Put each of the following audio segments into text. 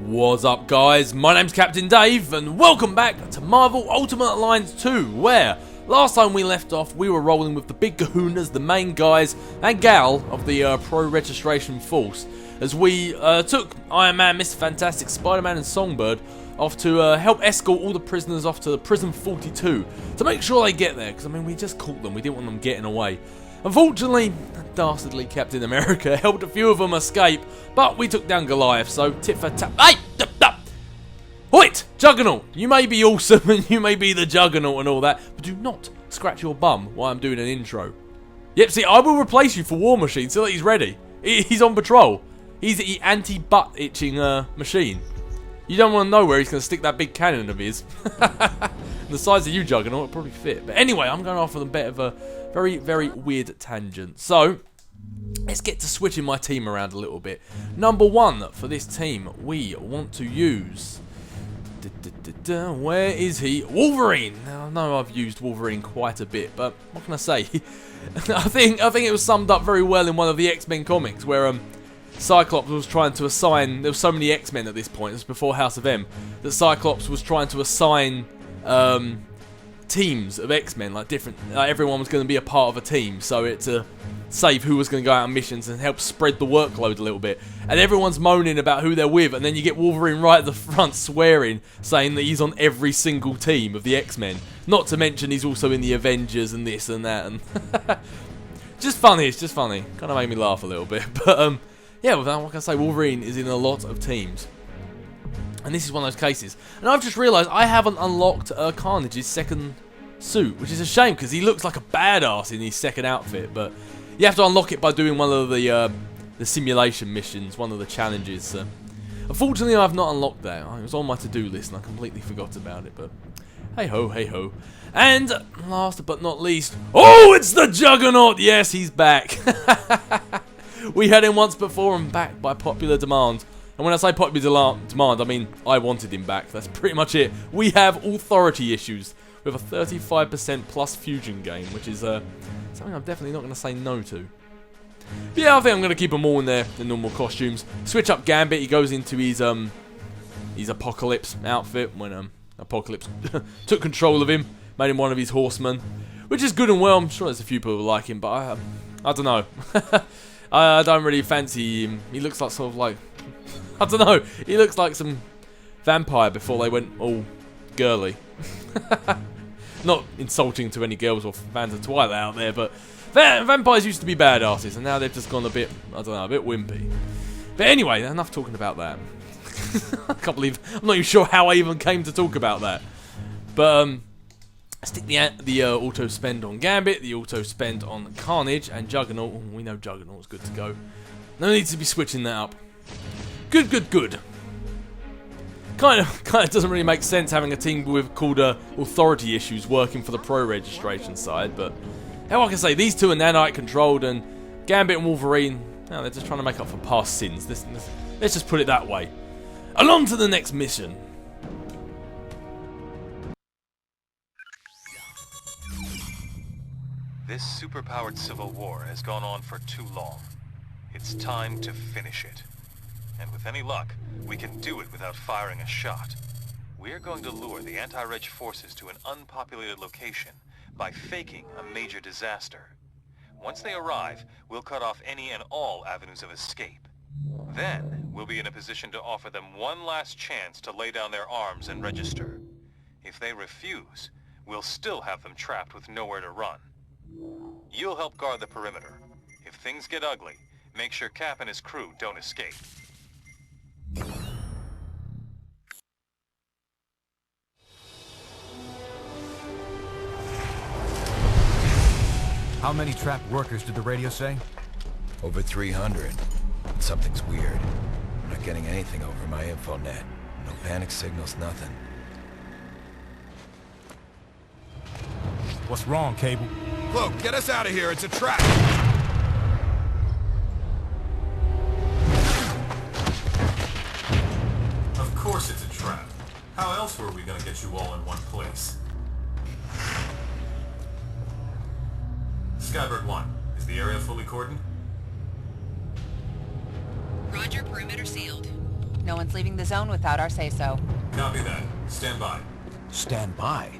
What's up, guys? My name's Captain Dave, and welcome back to Marvel Ultimate Alliance 2, where last time we left off, we were rolling with the big kahunas, the main guys, and gal of the Pro-Registration Force, as we took Iron Man, Mr. Fantastic, Spider-Man, and Songbird off to help escort all the prisoners off to Prison 42, to make sure they get there, because, I mean, we just caught them, we didn't want them getting away. Unfortunately, dastardly Captain America helped a few of them escape, but we took down Goliath, so tit for tat. Hey! Hoyt! Juggernaut! You may be awesome and you may be the Juggernaut and all that, but do not scratch your bum while I'm doing an intro. Yep, see, I will replace you for War Machine so that he's ready. He's on patrol. He's the anti-butt itching machine. You don't want to know where he's going to stick that big cannon of his. The size of you, Juggernaut, will probably fit. But anyway, I'm going off on a bit of a very, very weird tangent. So, let's get to switching my team around a little bit. Number one for this team, we want to use... Where is he? Wolverine! Now, I know I've used Wolverine quite a bit, but what can I say? I think it was summed up very well in one of the X-Men comics, where Cyclops was trying to assign... There were so many X-Men at this point, it was before House of M, that Cyclops was trying to assign teams of X-Men, like different... everyone was going to be a part of a team, so it to save who was going to go out on missions and help spread the workload a little bit. And everyone's moaning about who they're with, and then you get Wolverine right at the front swearing, saying that he's on every single team of the X-Men. Not to mention he's also in the Avengers and this and that, and... just funny, it's just funny. Kind of made me laugh a little bit, but yeah, what can I say, Wolverine is in a lot of teams. And this is one of those cases. And I've just realised I haven't unlocked Carnage's second suit, which is a shame, because he looks like a badass in his second outfit, but you have to unlock it by doing one of the simulation missions, one of the challenges. Unfortunately, I've not unlocked that. It was on my to-do list, and I completely forgot about it, but hey-ho, hey-ho. And last but not least, oh, it's the Juggernaut! Yes, he's back. We had him once before and back by popular demand. And when I say popular demand, I mean I wanted him back. That's pretty much it. We have authority issues with a 35% plus fusion game, which is something I'm definitely not going to say no to. But yeah, I think I'm going to keep them all in their normal costumes. Switch up Gambit. He goes into his Apocalypse outfit when Apocalypse took control of him, made him one of his horsemen, which is good and well. I'm sure there's a few people who like him, but I don't know. I don't really fancy him. He looks like sort of like... I don't know. He looks like some vampire before they went all girly. Not insulting to any girls or fans of Twilight out there, but vampires used to be badasses, and now they've just gone a bit, I don't know, a bit wimpy. But anyway, enough talking about that. I can't believe, I'm not even sure how I even came to talk about that. But stick the auto spend on Gambit, the auto spend on Carnage, and Juggernaut. We know Juggernaut's good to go. No need to be switching that up. Good, good, good. Kind of doesn't really make sense having a team called Authority Issues working for the Pro-Registration side, but how I can say, these two are nanite controlled, and Gambit and Wolverine, they're just trying to make up for past sins. Let's just put it that way. Along to the next mission. This superpowered civil war has gone on for too long. It's time to finish it. And with any luck, we can do it without firing a shot. We're going to lure the anti-Reg forces to an unpopulated location by faking a major disaster. Once they arrive, we'll cut off any and all avenues of escape. Then, we'll be in a position to offer them one last chance to lay down their arms and register. If they refuse, we'll still have them trapped with nowhere to run. You'll help guard the perimeter. If things get ugly, make sure Cap and his crew don't escape. How many trapped workers did the radio say? Over 300. But something's weird. I'm not getting anything over my infonet. No panic signals, nothing. What's wrong, Cable? Look, get us out of here. It's a trap. Of course it's a trap. How else were we gonna get you all in one place? Skybird 1, is the area fully cordoned? Roger, perimeter sealed. No one's leaving the zone without our say-so. Copy that. Stand by. Stand by.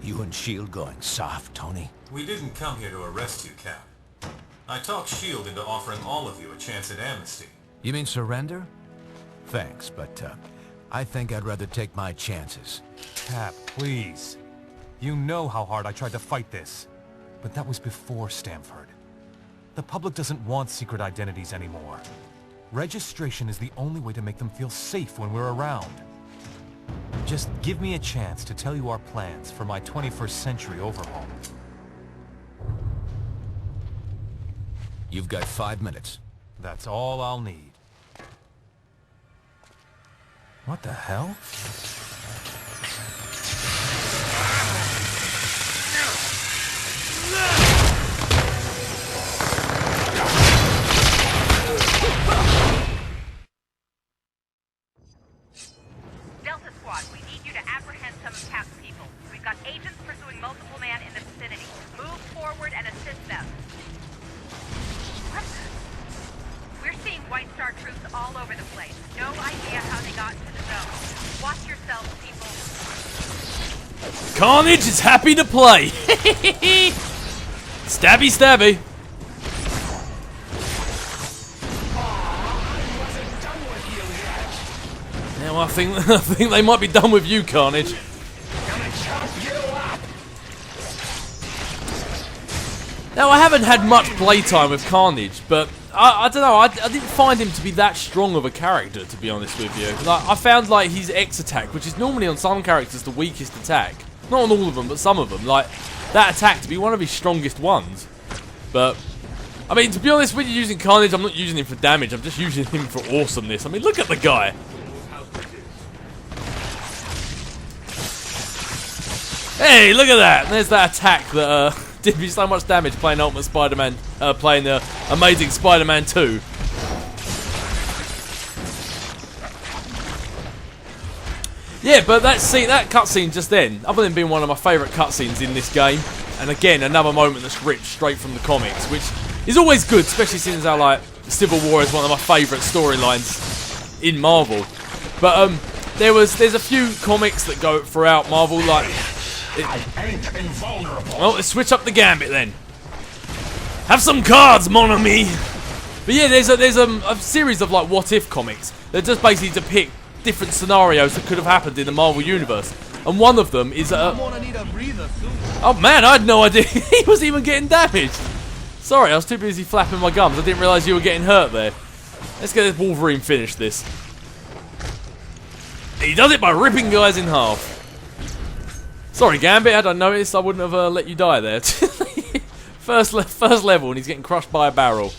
You and S.H.I.E.L.D. going soft, Tony? We didn't come here to arrest you, Cap. I talked S.H.I.E.L.D. into offering all of you a chance at amnesty. You mean surrender? Thanks, but I think I'd rather take my chances. Cap, please. You know how hard I tried to fight this. But that was before Stanford. The public doesn't want secret identities anymore. Registration is the only way to make them feel safe when we're around. Just give me a chance to tell you our plans for my 21st century overhaul. You've got 5 minutes. That's all I'll need. What the hell? Delta Squad, we need you to apprehend some of Cap's people. We've got agents pursuing multiple man in the vicinity. Move forward and assist them. What? We're seeing White Star troops all over the place. No idea how they got into the zone. Watch yourselves, people. Carnage is happy to play. Stabby, stabby. Yeah, well, I think they might be done with you, Carnage. Now, I haven't had much playtime with Carnage, but I don't know, I didn't find him to be that strong of a character, to be honest with you. Like, I found, like, his X attack, which is normally on some characters the weakest attack. Not on all of them, but some of them. Like, that attack to be one of his strongest ones. But, I mean, to be honest, when you're using Carnage, I'm not using him for damage, I'm just using him for awesomeness. I mean, look at the guy. Hey, look at that! There's that attack that did me so much damage playing Ultimate Spider-Man, playing the Amazing Spider-Man 2. Yeah, but that cutscene just then, other than being one of my favourite cutscenes in this game, and again, another moment that's ripped straight from the comics, which is always good, especially since how, like, Civil War is one of my favourite storylines in Marvel. But there's a few comics that go throughout Marvel, like. Well, let's switch up the gambit then. Have some cards, mon ami. But yeah, there's a series of like what if comics that just basically depict different scenarios that could have happened in the Marvel universe. And one of them is oh man, I had no idea he was even getting damaged. Sorry, I was too busy flapping my gums. I didn't realise you were getting hurt there. Let's get this Wolverine finish this. He does it by ripping guys in half. Sorry, Gambit, had I noticed, I wouldn't have let you die there. first level, and he's getting crushed by a barrel.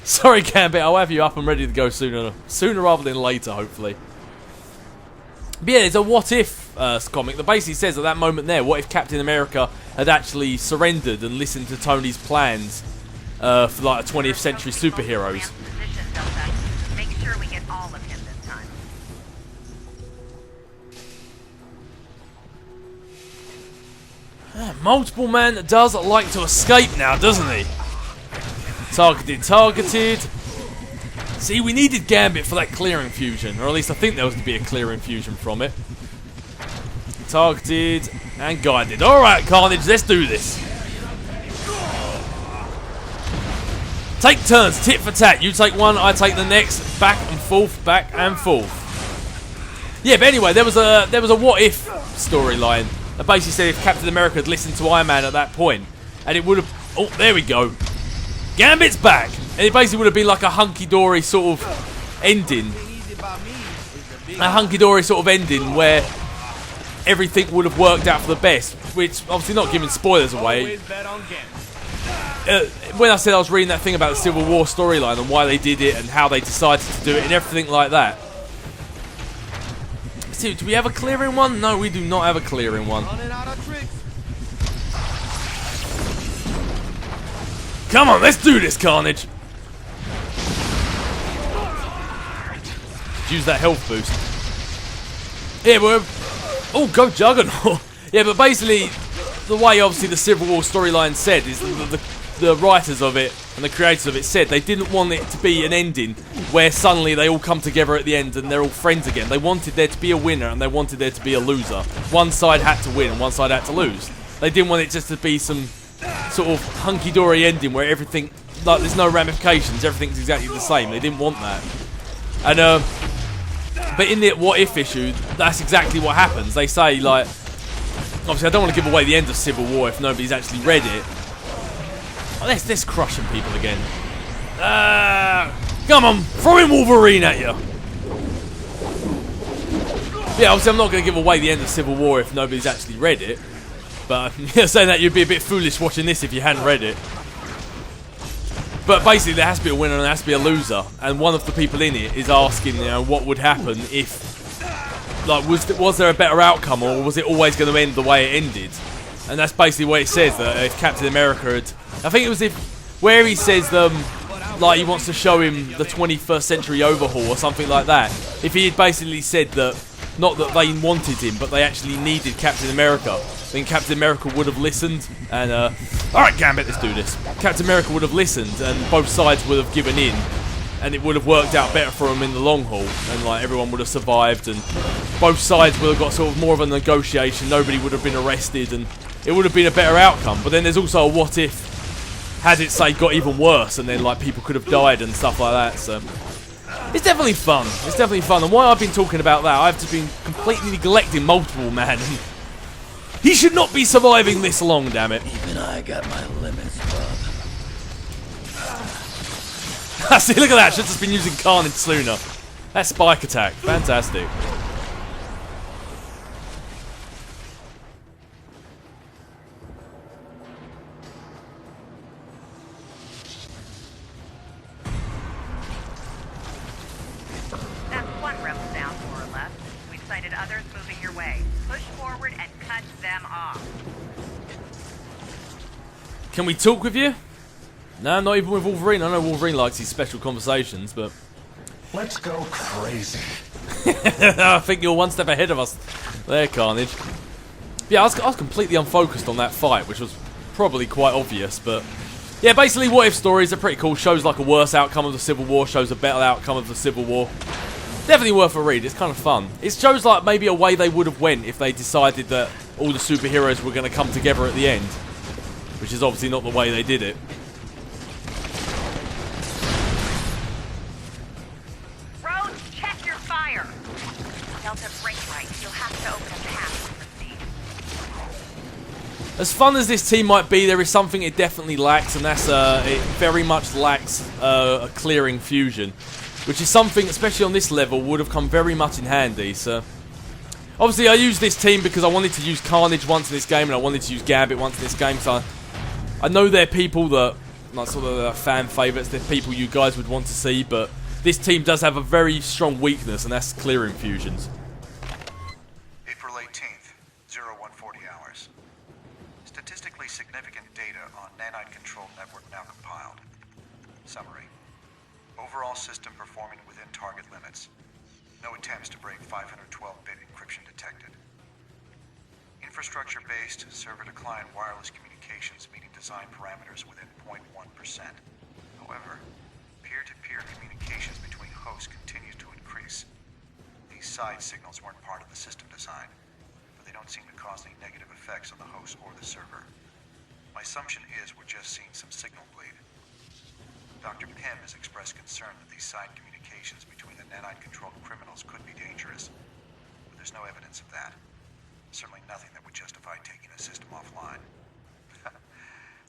Sorry, Gambit, I'll have you up and ready to go sooner rather than later, hopefully. But yeah, there's a what if comic that basically says at that moment there, what if Captain America had actually surrendered and listened to Tony's plans for like a 20th century superheroes. Make sure we get all of him this time. Multiple Man does like to escape now, doesn't he? Targeted. See, we needed Gambit for that clearing fusion, or at least I think there was to be a clearing fusion from it. Targeted and guided. Alright, Carnage, let's do this. Take turns, tit for tat. You take one, I take the next. Back and forth, back and forth. Yeah, but anyway, there was a what if storyline. That basically said if Captain America had listened to Iron Man at that point, and it would have... Oh, there we go. Gambit's back. And it basically would have been like a hunky-dory sort of ending. A hunky-dory sort of ending where everything would have worked out for the best. Which, obviously not giving spoilers away. When I said I was reading that thing about the Civil War storyline and why they did it and how they decided to do it and everything like that. See, do we have a clearing one? No, we do not have a clearing one. Come on, let's do this, Carnage. Use that health boost. Yeah, oh, go Juggernaut. Yeah, but basically, the way obviously the Civil War storyline said is the writers of it and the creators of it said they didn't want it to be an ending where suddenly they all come together at the end and they're all friends again. They wanted there to be a winner and they wanted there to be a loser. One side had to win and one side had to lose. They didn't want it just to be some sort of hunky-dory ending where everything, like, there's no ramifications, everything's exactly the same. They didn't want that. And but in the what if issue, that's exactly what happens. They say, like, obviously I don't want to give away the end of Civil War if nobody's actually read it. Oh, let's crushing people again. Come on, throwing Wolverine at you. Yeah, obviously I'm not going to give away the end of Civil War if nobody's actually read it. But saying that, you'd be a bit foolish watching this if you hadn't read it. But basically there has to be a winner and there has to be a loser. And one of the people in it is asking, you know, what would happen if, like, was there a better outcome, or was it always going to end the way it ended? And that's basically what it says, that if Captain America had, I think it was where he says like he wants to show him the 21st century overhaul or something like that. If he had basically said that, not that they wanted him, but they actually needed Captain America, then Captain America would have listened and, alright Gambit, let's do this. Captain America would have listened and both sides would have given in, and it would have worked out better for them in the long haul, and like everyone would have survived and both sides would have got sort of more of a negotiation, nobody would have been arrested, and it would have been a better outcome. But then there's also a what if, had it, say, got even worse and then like people could have died and stuff like that. So it's definitely fun. It's definitely fun. And while I've been talking about that, I've just been completely neglecting Multiple Man. He should not be surviving this long, damn it. Even I got my limits, bub. See, look at that. Should have just been using Carnage sooner. That spike attack. Fantastic. That's one rebel down, more or less. We've sighted others moving your way. Push forward and cut them off. Can we talk with you? No, not even with Wolverine. I know Wolverine likes these special conversations, but... Let's go crazy. I think you're one step ahead of us there, Carnage. Yeah, I was completely unfocused on that fight, which was probably quite obvious, but... Yeah, basically, what if stories are pretty cool. Shows like a worse outcome of the Civil War, shows a better outcome of the Civil War. Definitely worth a read. It's kind of fun. It shows like maybe a way they would have went if they decided that all the superheroes were going to come together at the end, which is obviously not the way they did it. Rhodes, check your fire. Delta, break right. You'll have to open a path to proceed. As fun as this team might be, there is something it definitely lacks, and that's it very much lacks a clearing fusion, which is something, especially on this level, would have come very much in handy. So, obviously, I used this team because I wanted to use Carnage once in this game, and I wanted to use Gambit once in this game. So, I know they're people that, like, sort of fan favourites. They're people you guys would want to see, but this team does have a very strong weakness, and that's clearing fusions. April 18th, 0140 hours. Statistically significant data on nanite-controlled network now compiled. Summary. Overall system performing within target limits. No attempts to break 512-bit encryption detected. Infrastructure-based, server-to-client wireless communications meeting design parameters within 0.1%. However, peer-to-peer communications between hosts continues to increase. These side signals weren't part of the system design, but they don't seem to cause any negative effects on the host or the server. My assumption is we're just seeing some signal bleed. Dr. Pym has expressed concern that these side communications between the nanite-controlled criminals could be dangerous, but there's no evidence of that. Certainly nothing that would justify taking the system offline.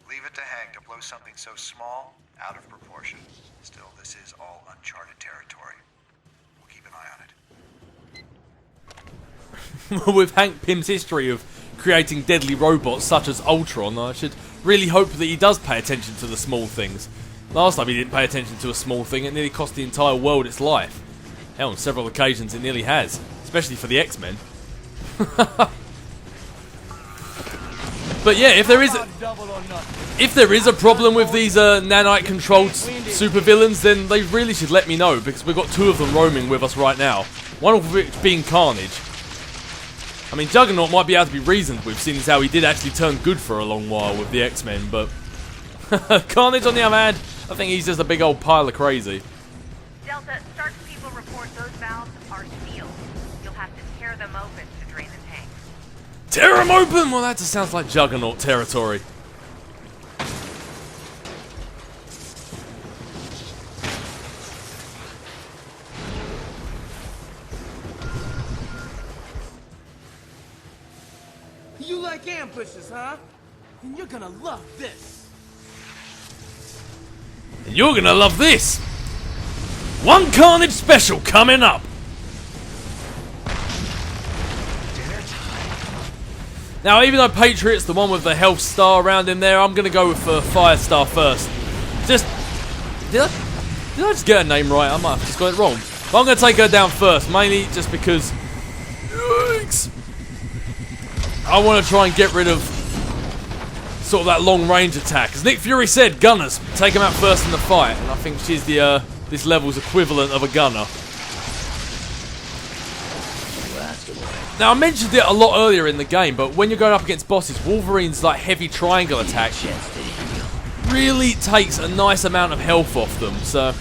Leave it to Hank to blow something so small out of proportion. Still, this is all uncharted territory. We'll keep an eye on it. With Hank Pym's history of creating deadly robots such as Ultron, I should really hope that he does pay attention to the small things. Last time he didn't pay attention to a small thing, it nearly cost the entire world its life. Hell, on several occasions it nearly has, especially for the X-Men. But yeah, if there is a problem with these nanite-controlled supervillains, then they really should let me know, because we've got two of them roaming with us right now. One of which being Carnage. I mean, Juggernaut might be able to be reasoned with, seeing as how he did actually turn good for a long while with the X-Men, but Carnage, on the other hand, I think he's just a big old pile of crazy. Delta, Stark's people report those valves are sealed. You'll have to tear them open to drain the tank. Tear them open! Well, that just sounds like Juggernaut territory. You like ambushes, huh? And you're gonna love this. And you're gonna love this! One Carnage special coming up! Now, even though Patriot's the one with the health star around him there, I'm gonna go with Fire Star first. Just... Did I just get her name right? I might have just got it wrong. But I'm gonna take her down first, mainly just because... Yikes! I want to try and get rid of sort of that long range attack. As Nick Fury said, gunners, take them out first in the fight. And I think she's the this level's equivalent of a gunner. Now, I mentioned it a lot earlier in the game, but when you're going up against bosses, Wolverine's like heavy triangle attack really takes a nice amount of health off them. So,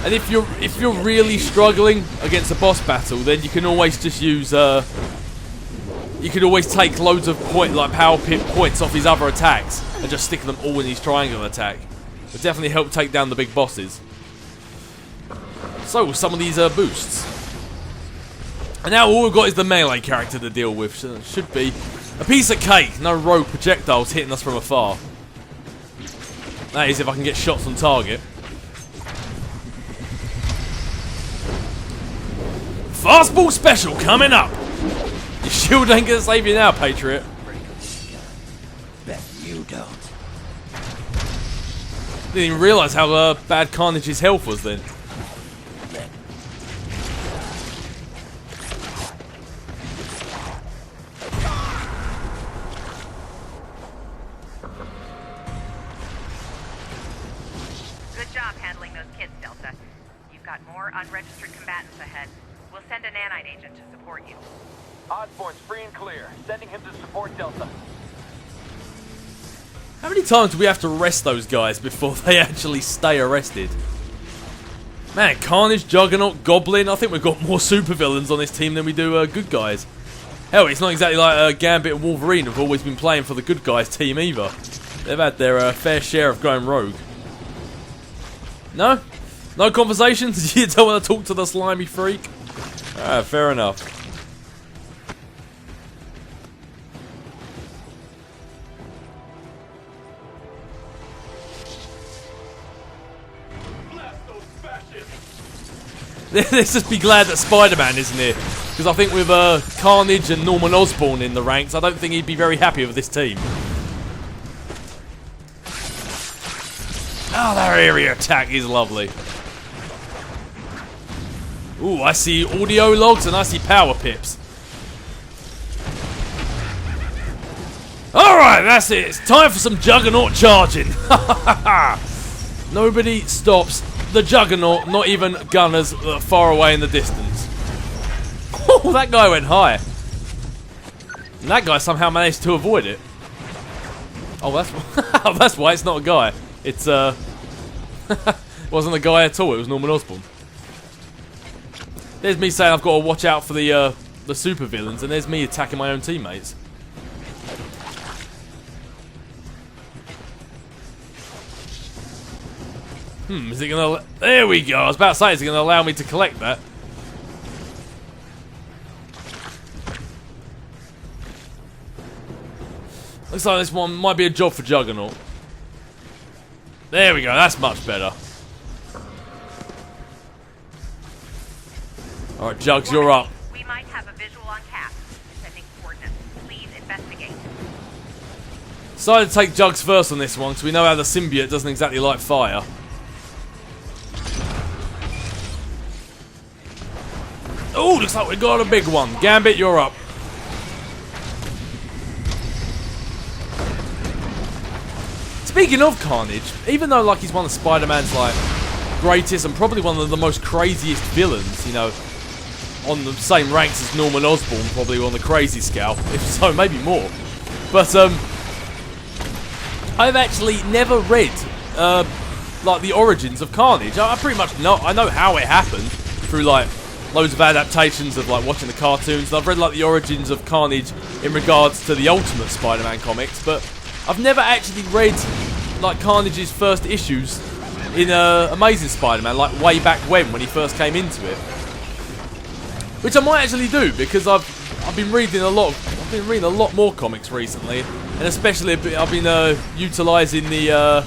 and if you're really struggling against a boss battle, then you can always just use you could always take loads of power pit points off his other attacks and just stick them all in his triangle attack. It definitely help take down the big bosses. So, some of these boosts. And now all we've got is the melee character to deal with. So it should be a piece of cake. No rogue projectiles hitting us from afar. That is if I can get shots on target. Fastball special coming up. Your shield ain't gonna save you now, Patriot. Bet you don't. Didn't even realise how bad Carnage's health was then. Good job handling those kids, Delta. You've got more unregistered combatants ahead. We'll send a nanite agent to support you. Osborne's free and clear. Sending him to support Delta. How many times do we have to arrest those guys before they actually stay arrested? Man, Carnage, Juggernaut, Goblin. I think we've got more supervillains on this team than we do good guys. Hell, it's not exactly like Gambit and Wolverine have always been playing for the good guys team either. They've had their fair share of going rogue. No? No conversations? You don't want to talk to the slimy freak? Ah, fair enough. Let's just be glad that Spider-Man isn't here. Because I think with Carnage and Norman Osborn in the ranks, I don't think he'd be very happy with this team. Oh, that area attack is lovely. Ooh, I see audio logs and I see power pips. Alright, that's it. It's time for some Juggernaut charging. Nobody stops the Juggernaut, not even gunners far away in the distance. Oh, that guy went high. And that guy somehow managed to avoid it. Oh, that's why it's not a guy. It's wasn't a guy at all. It was Norman Osborn. There's me saying I've got to watch out for the supervillains, and there's me attacking my own teammates. Is it gonna... There we go. I was about to say, is it gonna allow me to collect that? Looks like this one might be a job for Juggernaut. There we go. That's much better. Alright, Jugs, you're up. We might have a visual on Cap. Sending coordinates. Please investigate. Decided to take Jugs first on this one, because we know how the symbiote doesn't exactly like fire. Oh, looks like we got a big one. Gambit, you're up. Speaking of Carnage, even though like he's one of Spider-Man's like greatest and probably one of the most craziest villains, you know, on the same ranks as Norman Osborn, probably on the crazy scale, if so, maybe more. But I've actually never read like the origins of Carnage. I pretty much know how it happened through like loads of adaptations of like watching the cartoons. And I've read like the origins of Carnage in regards to the Ultimate Spider-Man comics, but I've never actually read like Carnage's first issues in Amazing Spider-Man, like way back when he first came into it. Which I might actually do, because I've been reading a lot more comics recently, and especially I've been utilising the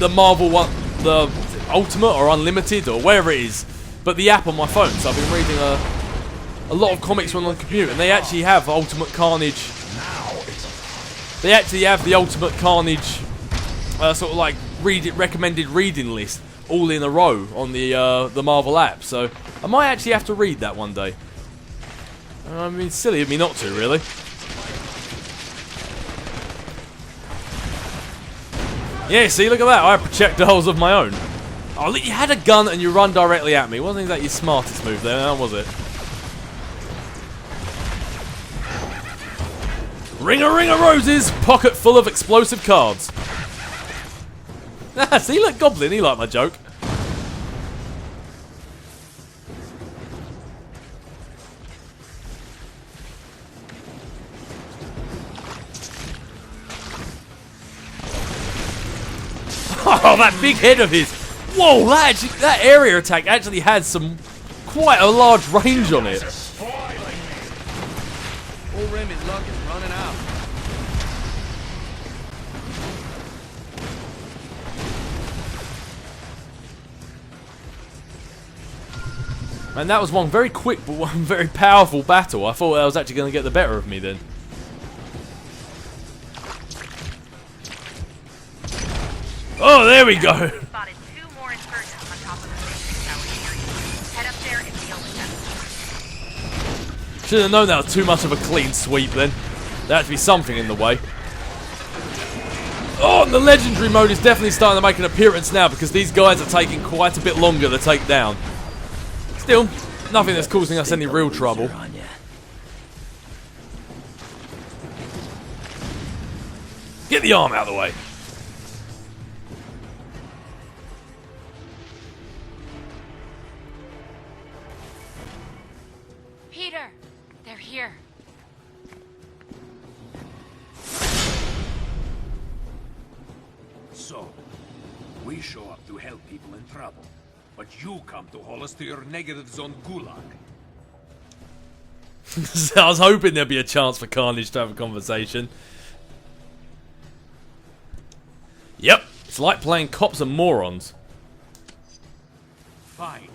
Marvel one, the Ultimate or Unlimited or wherever it is, but the app on my phone. So I've been reading a lot of comics on the computer, and they actually have Ultimate Carnage. They actually have the Ultimate Carnage sort of like recommended reading list all in a row on the Marvel app. So I might actually have to read that one day. I mean, silly of me not to, really. Yeah, see, look at that. I have projectiles of my own. Oh, look, you had a gun and you run directly at me. Wasn't that your smartest move there, now, was it? Ring a roses, pocket full of explosive cards. See, look, Goblin, he liked my joke. Oh, that big head of his! Whoa, that area attack actually had some quite a large range on it. Old Remy's luck is running out. Man, that was one very quick but one very powerful battle. I thought I was actually going to get the better of me then. Oh, there we go. Spotted 2 more insurgents on top of the station tower area. Head up there and deal with them. Should have known that was too much of a clean sweep then. There had to be something in the way. Oh, and the legendary mode is definitely starting to make an appearance now, because these guys are taking quite a bit longer to take down. Still, nothing that's causing us any real trouble. Get the arm out of the way. Peter, they're here. So, we show up to help people in trouble, but you come to haul us to your negatives on Gulag. I was hoping there'd be a chance for Carnage to have a conversation. Yep, it's like playing cops and morons. Fine.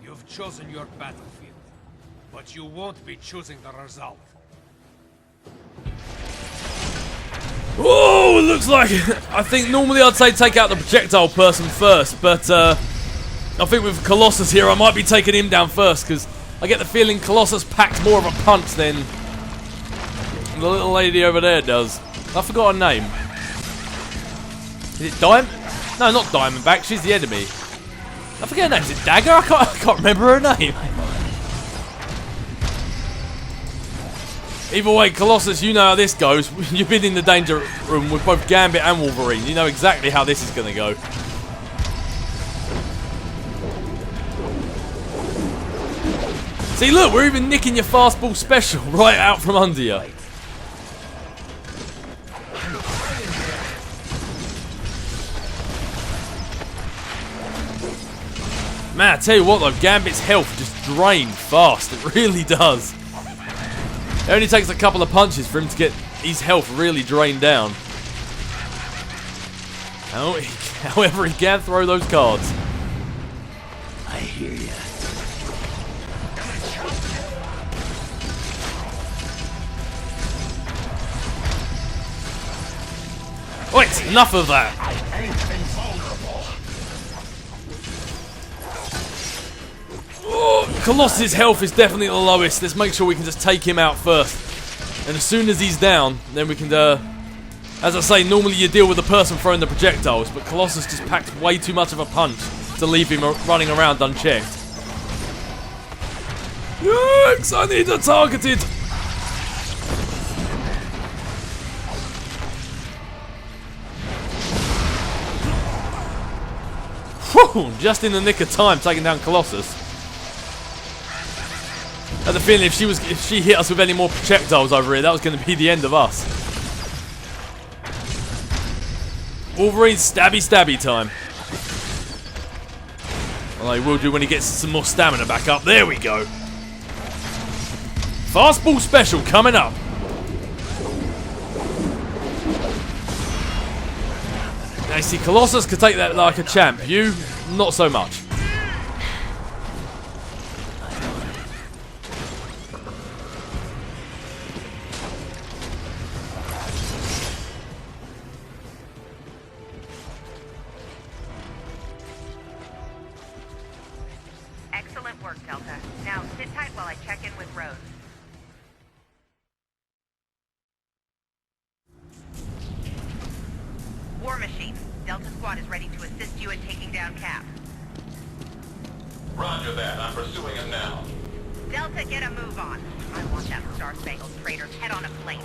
You've chosen your battlefield, but you won't be choosing the result. Oh, it looks like... I think normally I'd say take out the projectile person first, but I think with Colossus here I might be taking him down first, because I get the feeling Colossus packs more of a punch than the little lady over there does. I forgot her name. Is it Diamond? No, not Diamondback, she's the enemy. I forget her name. Is it Dagger? I can't remember her name. Either way, Colossus, you know how this goes. You've been in the danger room with both Gambit and Wolverine. You know exactly how this is going to go. See, look, we're even nicking your fastball special right out from under you. Man, I tell you what though, Gambit's health just drained fast. It really does. It only takes a couple of punches for him to get his health really drained down. However, he can throw those cards. I hear ya. Wait, enough of that. Oh, Colossus' health is definitely the lowest. Let's make sure we can just take him out first. And as soon as he's down, then we can, as I say, normally you deal with the person throwing the projectiles, but Colossus just packed way too much of a punch to leave him running around unchecked. Yikes, I need a targeted. Whew, just in the nick of time, taking down Colossus. I had the feeling if she hit us with any more projectiles over here, that was going to be the end of us. Wolverine stabby time. Well, he will do when he gets some more stamina back up. There we go. Fastball special coming up. Now you see, Colossus could take that like a champ. You, not so much. Excellent work, Delta. Now, sit tight while I check in with Rose. War Machine, Delta Squad is ready to assist you in taking down Cap. Roger that. I'm pursuing him now. Delta, get a move on. I want that Star-Spangled Trader's head on a plate.